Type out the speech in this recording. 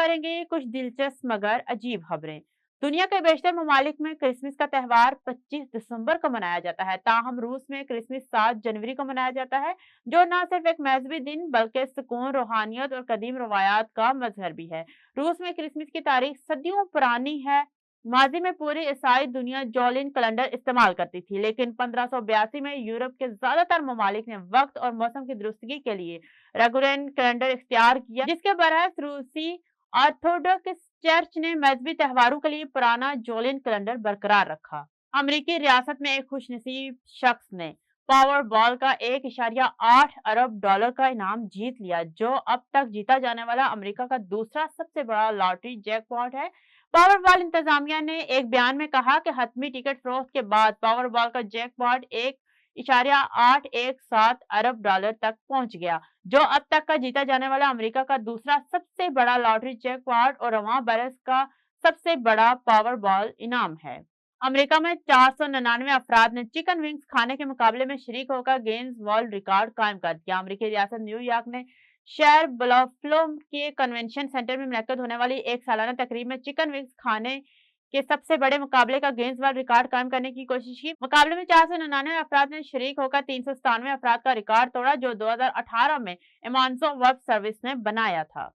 کریں گے کچھ دلچسپ مگر عجیب خبریں۔ دنیا کے بیشتر ممالک میں کرسمس کا تہوار 25 دسمبر کو منایا جاتا ہے، تاہم روس میں کرسمس 7 جنوری کو منایا جاتا ہے، جو نہ صرف ایک مذہبی دن بلکہ سکون، روحانیت اور قدیم روایات کا مظہر بھی ہے۔ روس میں کرسمس کی تاریخ صدیوں پرانی ہے۔ ماضی میں پوری عیسائی دنیا جولین کیلنڈر استعمال کرتی تھی، لیکن 1582 میں یورپ کے زیادہ تر ممالک نے وقت اور موسم کی درستگی کے لیے ریگورین کیلنڈر اختیار کیا، جس کے برعکس روسی آرتھوڈوکس چرچ نے مذہبی تہواروں کے لیے پرانا جولین کیلنڈر برقرار رکھا۔ امریکی ریاست میں ایک خوش نصیب شخص نے پاور بال کا 1.8 ارب ڈالر کا انعام جیت لیا، جو اب تک جیتا جانے والا امریکہ کا دوسرا سب سے بڑا لاٹری جیک پاٹ ہے۔ پاور بال انتظامیہ نے ایک بیان میں کہا کہ حتمی ٹکٹ فروخت کے بعد پاور بال کا جیک پاٹ 1.817 ارب ڈالر تک پہنچ گیا، جو اب تک کا جیتا جانے والا امریکہ کا دوسرا سب سے بڑا لاٹری جیک پاٹ اور رواں برس کا سب سے بڑا پاور بال انعام ہے۔ امریکہ میں 499 افراد نے چکن ونگز کھانے کے مقابلے میں شریک ہو کر گینز ورلڈ ریکارڈ قائم کر دیا۔ امریکی ریاست نیو یارک نے شہر بلفلو کے کنونشن سینٹر میں منعقد ہونے والی ایک سالانہ تقریب میں چکن ونگز کھانے کے سب سے بڑے مقابلے کا گینز ورلڈ ریکارڈ قائم کرنے کی کوشش کی۔ مقابلے میں 499 افراد نے شریک ہو کر 397 افراد کا ریکارڈ توڑا، جو 2018 میں ایمازون ویب سروس نے بنایا تھا۔